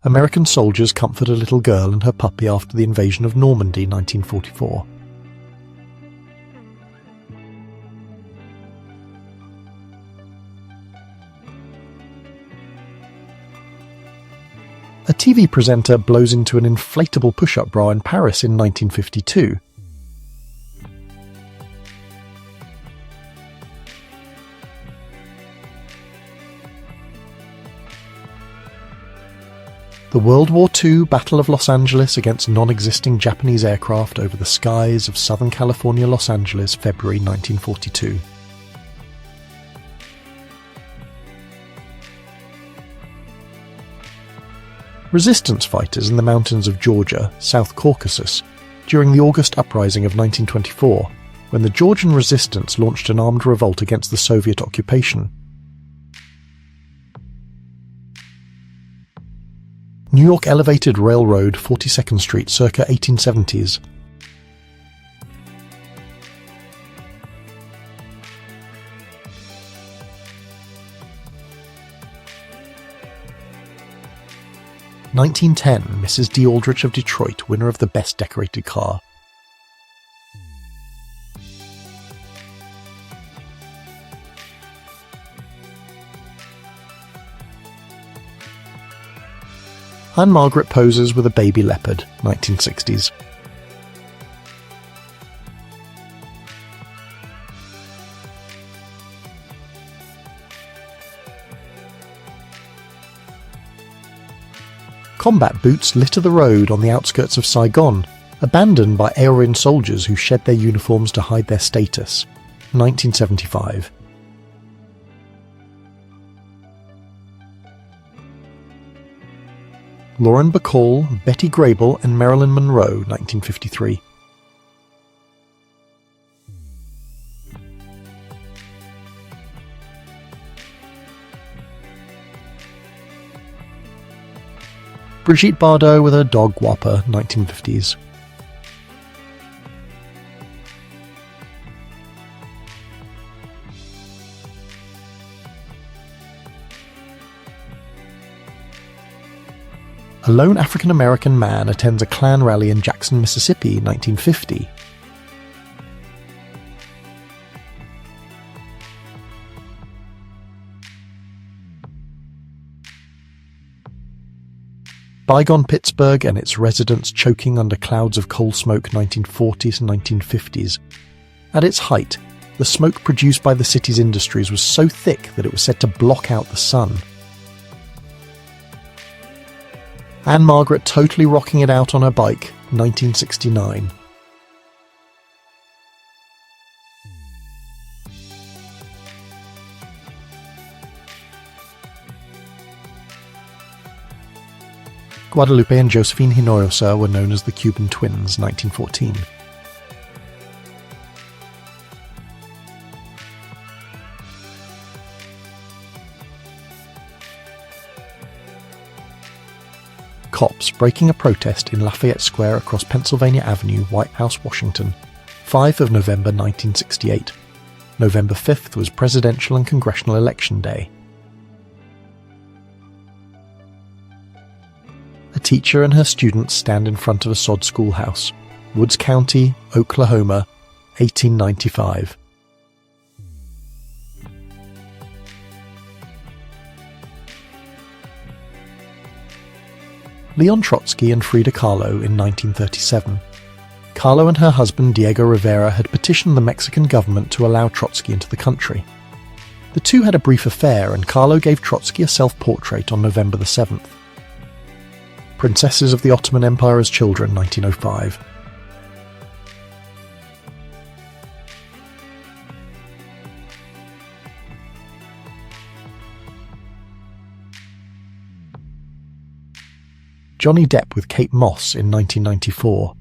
American soldiers comfort a little girl and her puppy after the invasion of Normandy 1944. A TV presenter blows into an inflatable push-up bra in Paris in 1952. The World War II Battle of Los Angeles against non-existing Japanese aircraft over the skies of Southern California, Los Angeles, February 1942. Resistance fighters in the mountains of Georgia, South Caucasus, during the August Uprising of 1924, when the Georgian resistance launched an armed revolt against the Soviet occupation. New York Elevated Railroad, 42nd Street, circa 1870s. (1910) Mrs. D. Aldrich of Detroit, winner of the Best Decorated Car. Anne Margaret poses with a baby leopard, 1960s. Combat boots litter the road on the outskirts of Saigon, abandoned by Aorin soldiers who shed their uniforms to hide their status, 1975. Lauren Bacall, Betty Grable and Marilyn Monroe, 1953. Brigitte Bardot with her dog Whopper, 1950s. A lone African-American man attends a Klan rally in Jackson, Mississippi, 1950. Bygone Pittsburgh and its residents choking under clouds of coal smoke, 1940s and 1950s. At its height, the smoke produced by the city's industries was so thick that it was said to block out the sun. Anne Margaret totally rocking it out on her bike, 1969. Guadalupe and Josephine Hinojosa were known as the Cuban Twins, 1914. Cops breaking a protest in Lafayette Square across Pennsylvania Avenue, White House, Washington, 5 of November 1968. November 5th was presidential and congressional election day. A teacher and her students stand in front of a sod schoolhouse, Woods County, Oklahoma, 1895. Leon Trotsky and Frida Kahlo in 1937. Kahlo and her husband Diego Rivera had petitioned the Mexican government to allow Trotsky into the country. The two had a brief affair and Kahlo gave Trotsky a self-portrait on November the 7th. Princesses of the Ottoman Empire as Children, 1905. Johnny Depp with Kate Moss in 1994.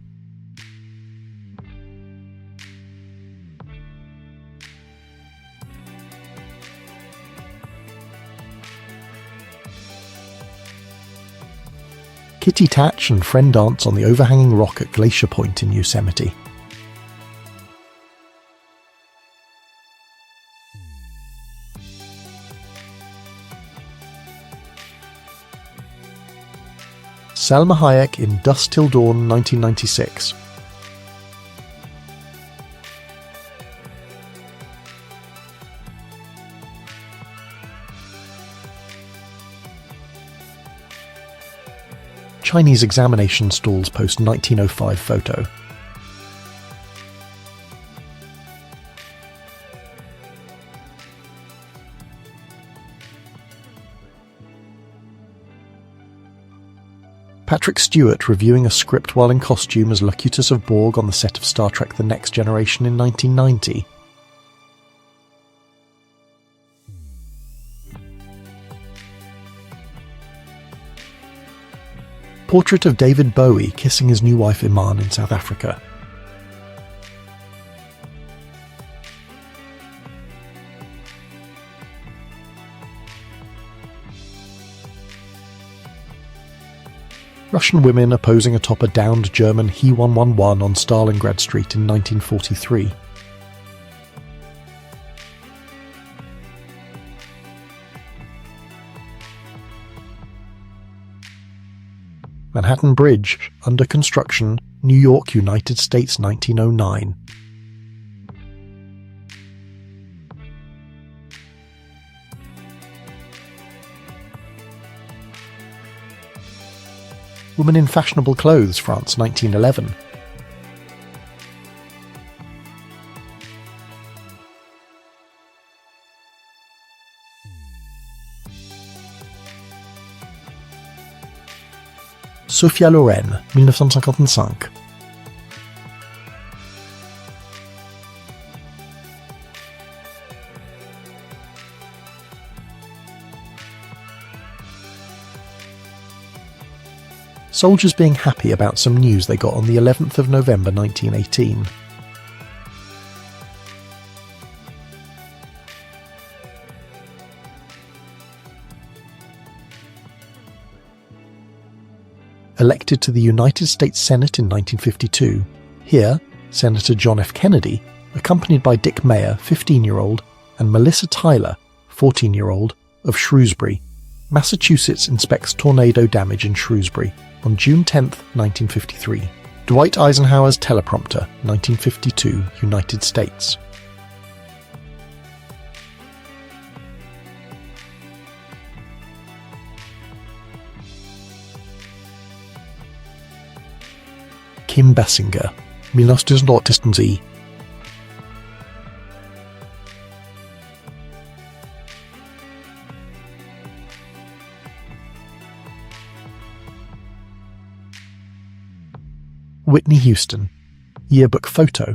Kitty Tatch and friend dance on the overhanging rock at Glacier Point in Yosemite. Salma Hayek in Dusk Till Dawn, 1996. Chinese examination stalls post 1905 photo. Patrick Stewart reviewing a script while in costume as Locutus of Borg on the set of Star Trek The Next Generation in 1990. Portrait of David Bowie kissing his new wife Iman in South Africa. Russian women opposing atop a downed German He-111 on Stalingrad Street in 1943. Manhattan Bridge, under construction, New York, United States, 1909. Woman in fashionable clothes, France, 1911. Sophia Loren, 1955. Soldiers being happy about some news they got on the 11th of November 1918. Elected to the United States Senate in 1952, here, Senator John F. Kennedy, accompanied by Dick Mayer, 15-year-old, and Melissa Tyler, 14-year-old, of Shrewsbury, Massachusetts inspects tornado damage in Shrewsbury on June 10, 1953. Dwight Eisenhower's teleprompter, 1952, United States. Kim Basinger, 1980. Whitney Houston, yearbook photo.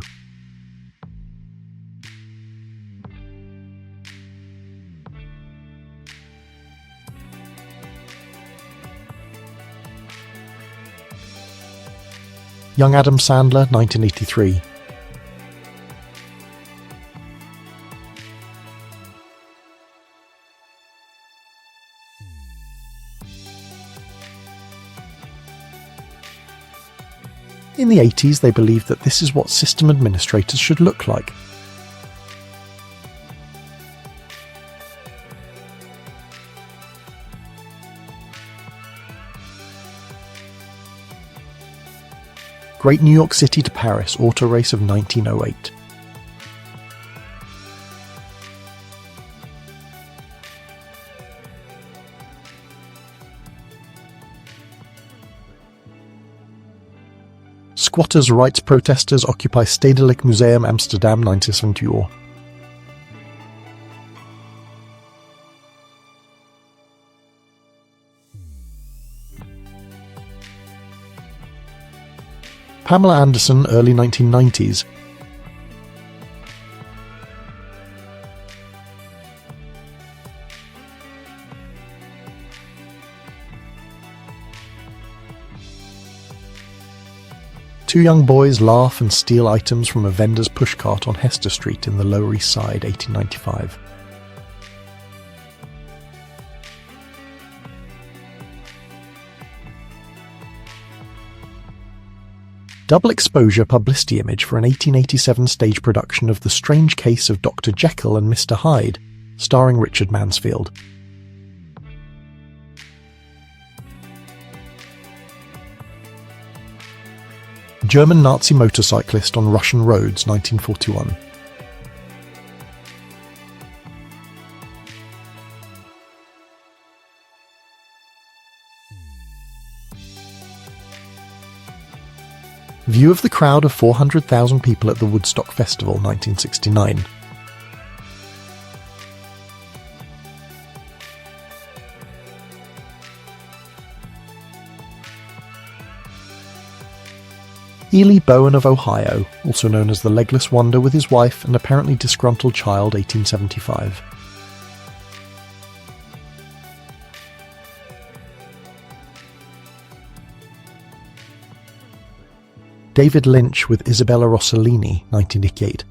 Young Adam Sandler, 1983. In the 80s, they believed that this is what system administrators should look like. Great New York City to Paris auto race of 1908. Squatters' rights protesters occupy Stedelijk Museum Amsterdam 1978. Pamela Anderson, early 1990s. Two young boys laugh and steal items from a vendor's pushcart on Hester Street in the Lower East Side, 1895. Double exposure publicity image for an 1887 stage production of The Strange Case of Dr. Jekyll and Mr. Hyde, starring Richard Mansfield. German Nazi motorcyclist on Russian roads, 1941. View of the crowd of 400,000 people at the Woodstock Festival, 1969. Ely Bowen of Ohio, also known as the Legless Wonder, with his wife and apparently disgruntled child, 1875. David Lynch with Isabella Rossellini, 1988.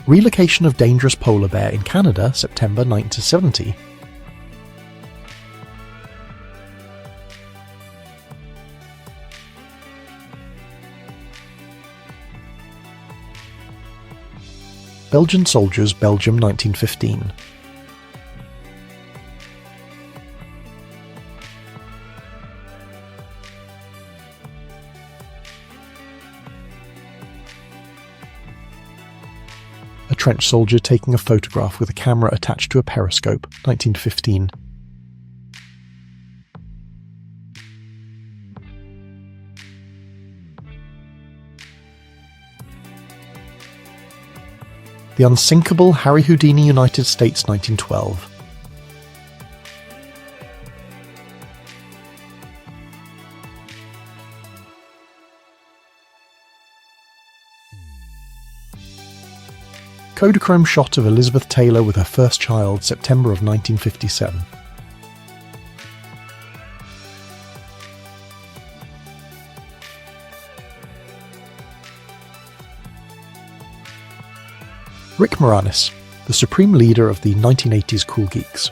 Relocation of dangerous polar bear in Canada, September 1970. Belgian soldiers, Belgium, 1915. A trench soldier taking a photograph with a camera attached to a periscope, 1915. The unsinkable Harry Houdini, United States, 1912. Kodachrome shot of Elizabeth Taylor with her first child, September of 1957. Rick Moranis, the supreme leader of the 1980s Cool Geeks.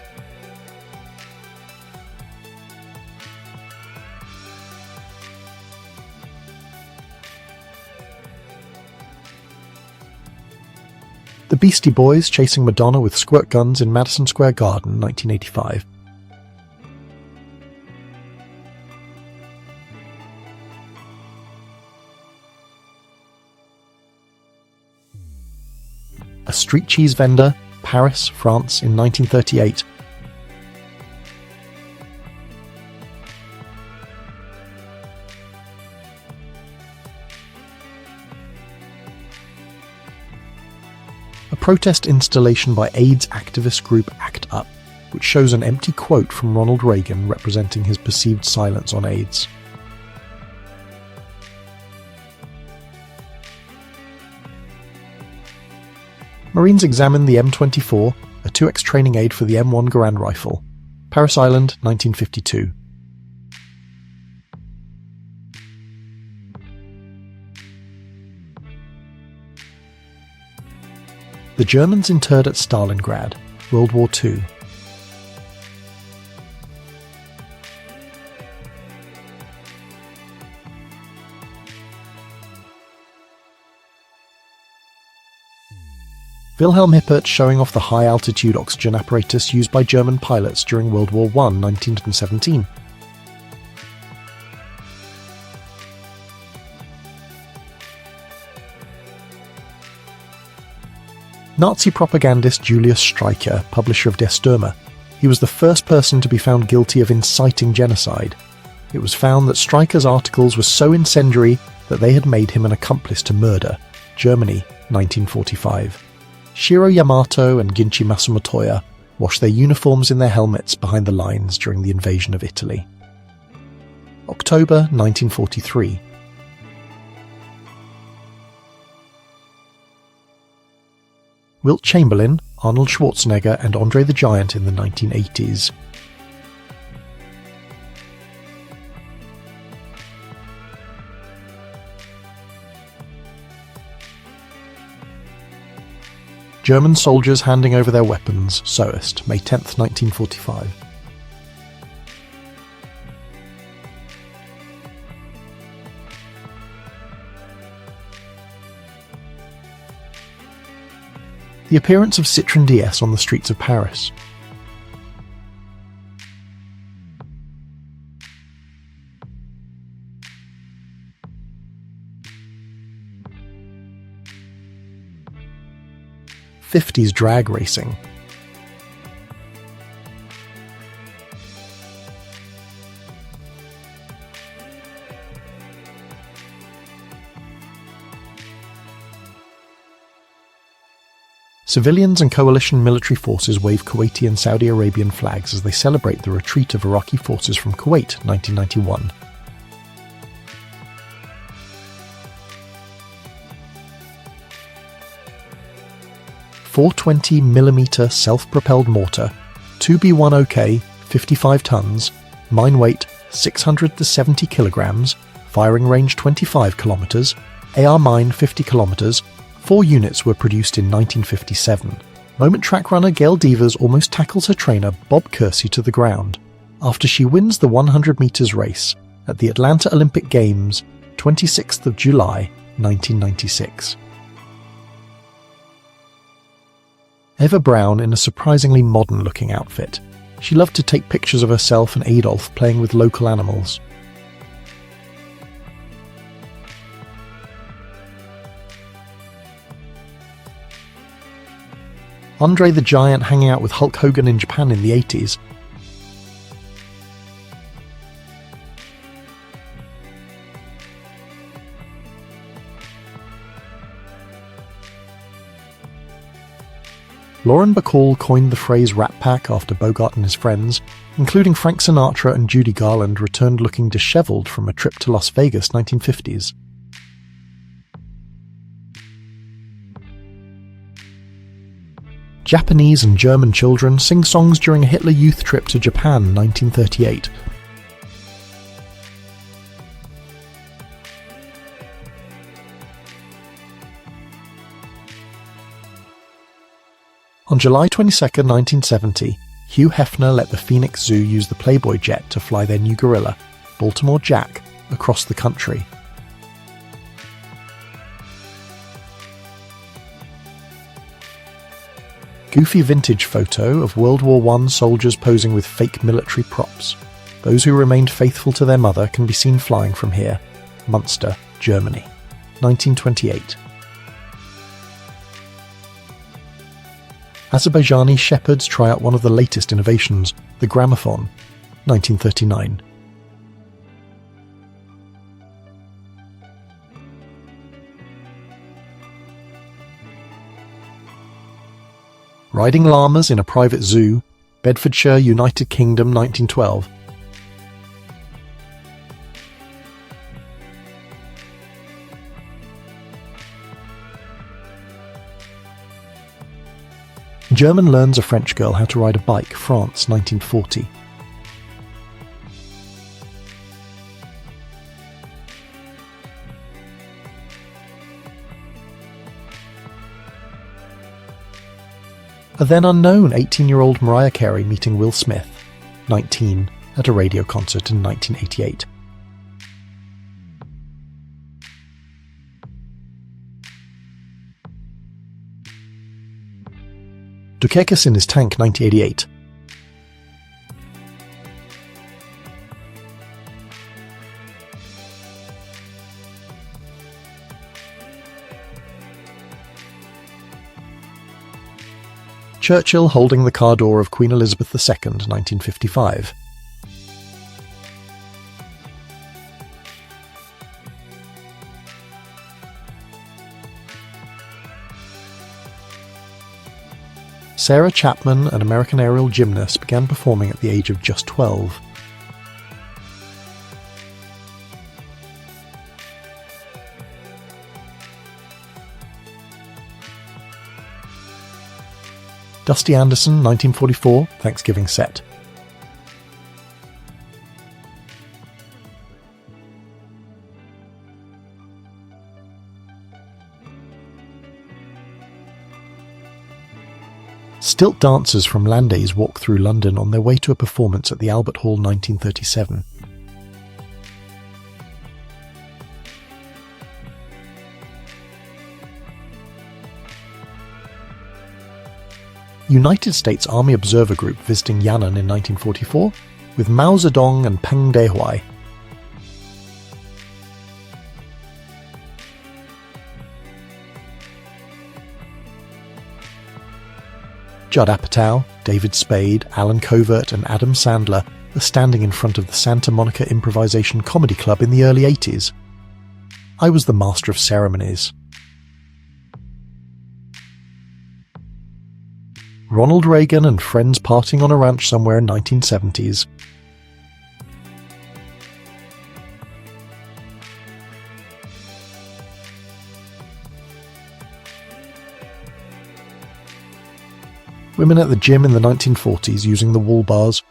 The Beastie Boys chasing Madonna with squirt guns in Madison Square Garden, 1985. A street cheese vendor, Paris, France, in 1938. A protest installation by AIDS activist group ACT UP, which shows an empty quote from Ronald Reagan representing his perceived silence on AIDS. Marines examine the M24, a 2X training aid for the M1 Garand rifle. Paris Island, 1952. The Germans interred at Stalingrad, World War II. Wilhelm Hippert showing off the high-altitude oxygen apparatus used by German pilots during World War I, 1917. Nazi propagandist Julius Streicher, publisher of Der Stürmer. He was the first person to be found guilty of inciting genocide. It was found that Streicher's articles were so incendiary that they had made him an accomplice to murder. Germany, 1945. Shiro Yamato and Ginchi Masumotoya washed their uniforms in their helmets behind the lines during the invasion of Italy. October 1943. Wilt Chamberlain, Arnold Schwarzenegger and Andre the Giant in the 1980s. German soldiers handing over their weapons, Soest, May 10, 1945. the appearance of Citroën DS on the streets of Paris. '50s drag racing. Civilians and coalition military forces wave Kuwaiti and Saudi Arabian flags as they celebrate the retreat of Iraqi forces from Kuwait, 1991. .420mm self-propelled mortar, 2B10K, 55 tons, mine weight 600 to 70 kilograms, firing range 25 kilometers, AR mine 50 kilometers. 4 units were produced in 1957. Moment track runner Gail Devers almost tackles her trainer Bob Kersey to the ground after she wins the 100 meters race at the Atlanta Olympic Games, 26th of July, 1996. Eva Braun in a surprisingly modern-looking outfit. She loved to take pictures of herself and Adolf playing with local animals. Andre the Giant hanging out with Hulk Hogan in Japan in the 80s. Lauren Bacall coined the phrase Rat Pack after Bogart and his friends, including Frank Sinatra and Judy Garland returned looking disheveled from a trip to Las Vegas 1950s. Japanese and German children sing songs during a Hitler Youth trip to Japan 1938. On July 22, 1970, Hugh Hefner let the Phoenix Zoo use the Playboy jet to fly their new gorilla, Baltimore Jack, across the country. Goofy vintage photo of World War I soldiers posing with fake military props. Those who remained faithful to their mother can be seen flying from here. Munster, Germany, 1928. Azerbaijani shepherds try out one of the latest innovations, the gramophone, 1939. Riding llamas in a private zoo, Bedfordshire, United Kingdom, 1912. German learns a French girl how to ride a bike, France, 1940. A then unknown 18-year-old Mariah Carey meeting Will Smith, 19, at a radio concert in 1988. Dukakis in his tank, 1988. Churchill holding the car door of Queen Elizabeth II, 1955. Sarah Chapman, an American aerial gymnast, began performing at the age of just 12. Dusty Anderson, 1944, Thanksgiving set. Stilt dancers from Landays walk through London on their way to a performance at the Albert Hall, 1937. United States Army Observer Group visiting Yan'an in 1944, with Mao Zedong and Peng Dehuai. Judd Apatow, David Spade, Alan Covert and Adam Sandler are standing in front of the Santa Monica Improvisation Comedy Club in the early 80s. I was the master of ceremonies. Ronald Reagan and friends partying on a ranch somewhere in 1970s. Women at the gym in the 1940s using the wall bars.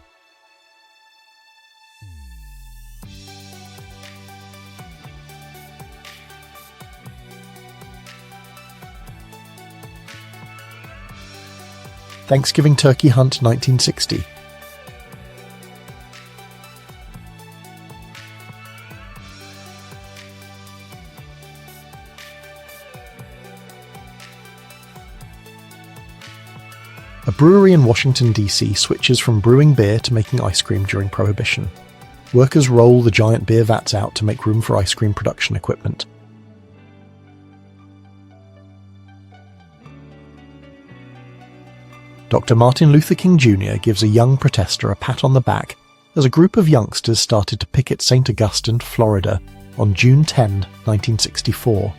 Thanksgiving turkey hunt 1960. A brewery in Washington, D.C. switches from brewing beer to making ice cream during Prohibition. Workers roll the giant beer vats out to make room for ice cream production equipment. Dr. Martin Luther King Jr. gives a young protester a pat on the back as a group of youngsters started to picket St. Augustine, Florida, on June 10, 1964.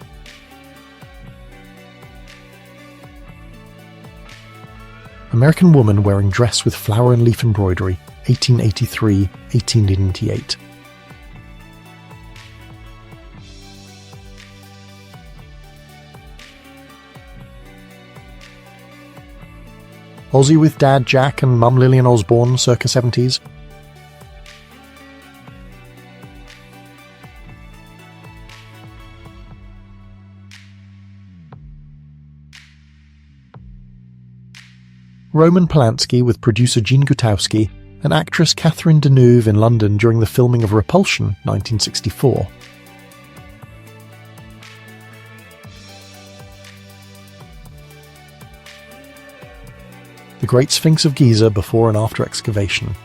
American woman wearing dress with flower and leaf embroidery, 1883-1888. Ozzy with Dad Jack and Mum Lillian Osborne, circa 70s. Roman Polanski with producer Gene Gutowski and actress Catherine Deneuve in London during the filming of Repulsion, 1964. The Great Sphinx of Giza before and after excavation.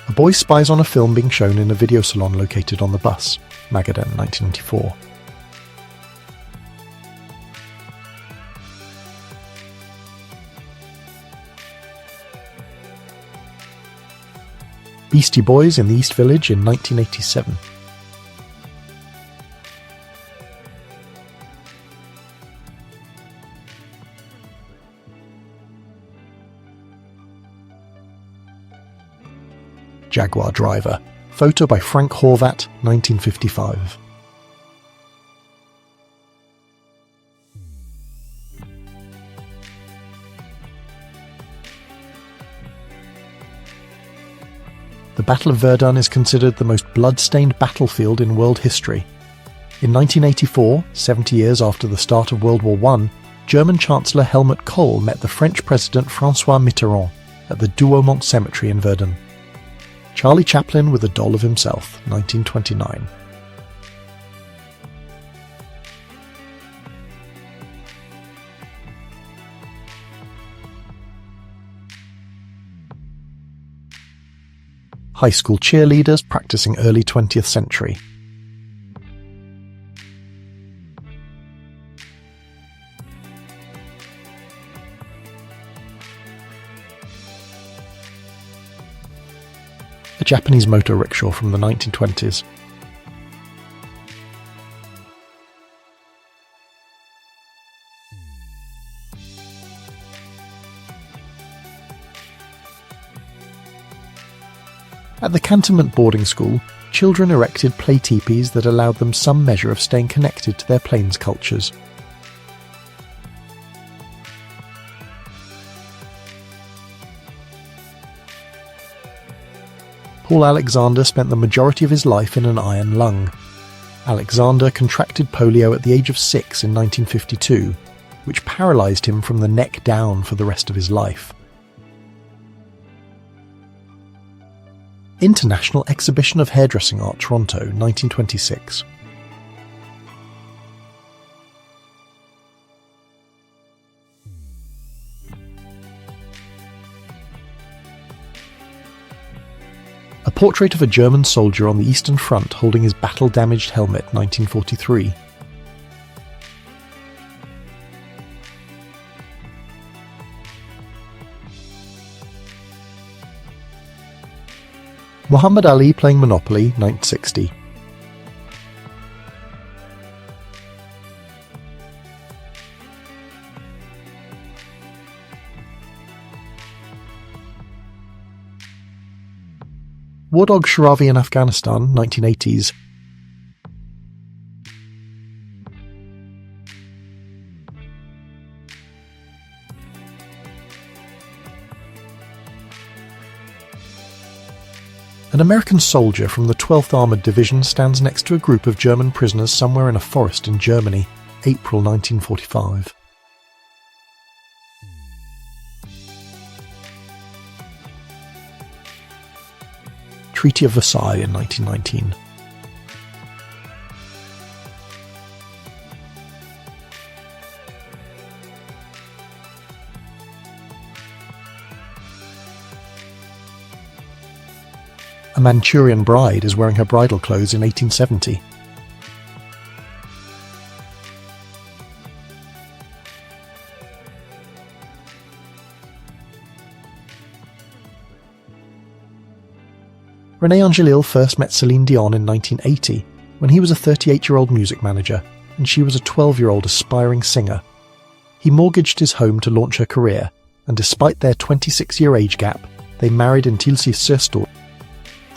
A boy spies on a film being shown in a video salon located on the bus. Magadan, 1994. Beastie Boys in the East Village in 1987. Jaguar Driver. Photo by Frank Horvat, 1955. The Battle of Verdun is considered the most blood-stained battlefield in world history. In 1984, 70 years after the start of World War I, German Chancellor Helmut Kohl met the French President François Mitterrand at the Douaumont Cemetery in Verdun. Charlie Chaplin with a doll of himself, 1929. High school cheerleaders practicing early 20th century. A Japanese motor rickshaw from the 1920s. At the cantonment boarding school, children erected play teepees that allowed them some measure of staying connected to their plains cultures. Paul Alexander spent the majority of his life in an iron lung. Alexander contracted polio at the age of 6 in 1952, which paralysed him from the neck down for the rest of his life. International Exhibition of Hairdressing Art, Toronto, 1926. A portrait of a German soldier on the Eastern Front holding his battle-damaged helmet, 1943. Muhammad Ali playing Monopoly, 1960. War Dog Shiravi in Afghanistan, 1980s. An American soldier from the 12th Armoured Division stands next to a group of German prisoners somewhere in a forest in Germany, April 1945. Treaty of Versailles in 1919. A Manchurian bride is wearing her bridal clothes in 1870. René Angelil first met Celine Dion in 1980, when he was a 38-year-old music manager, and she was a 12-year-old aspiring singer. He mortgaged his home to launch her career, and despite their 26-year age gap, they married until sie verstorb.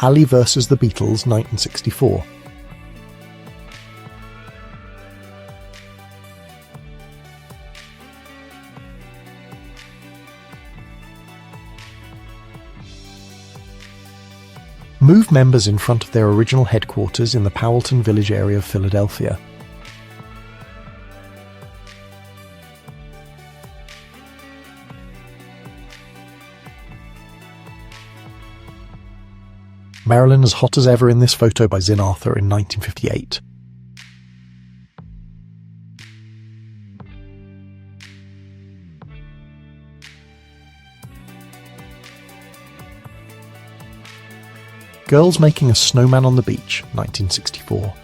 Ali vs. the Beatles, 1964. Move members in front of their original headquarters in the Powelton Village area of Philadelphia. Marilyn as hot as ever in this photo by Zin Arthur in 1958. Girls making a snowman on the beach, 1964.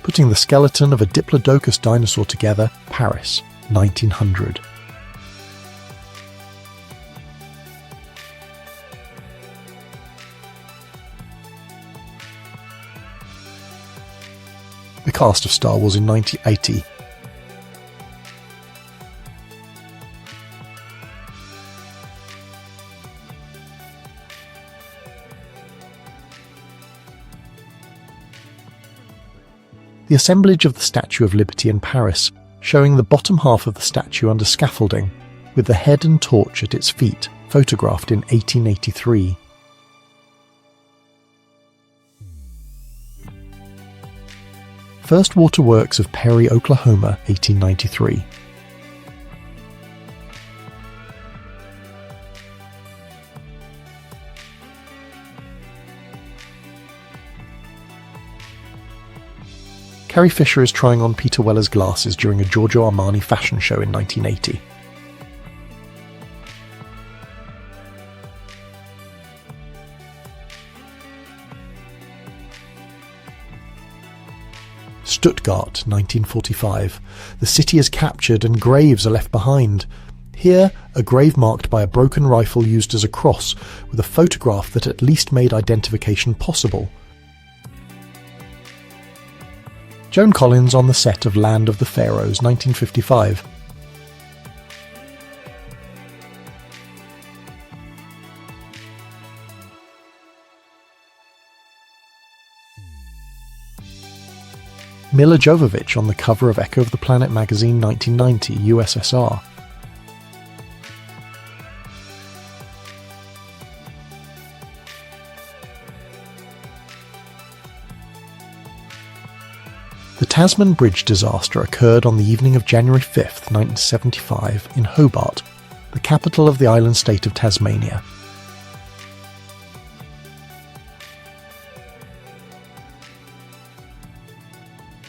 Putting the skeleton of a Diplodocus dinosaur together, Paris, 1900. The cast of Star Wars in 1980. The assemblage of the Statue of Liberty in Paris, showing the bottom half of the statue under scaffolding, with the head and torch at its feet, photographed in 1883. First waterworks of Perry, Oklahoma, 1893. Carrie Fisher is trying on Peter Weller's glasses during a Giorgio Armani fashion show in 1980. Stuttgart, 1945. The city is captured and graves are left behind. Here, a grave marked by a broken rifle used as a cross, with a photograph that at least made identification possible. Joan Collins on the set of Land of the Pharaohs, 1955. Mila Jovovich on the cover of Echo of the Planet magazine, 1990, USSR. The Tasman Bridge disaster occurred on the evening of January 5, 1975, in Hobart, the capital of the island state of Tasmania.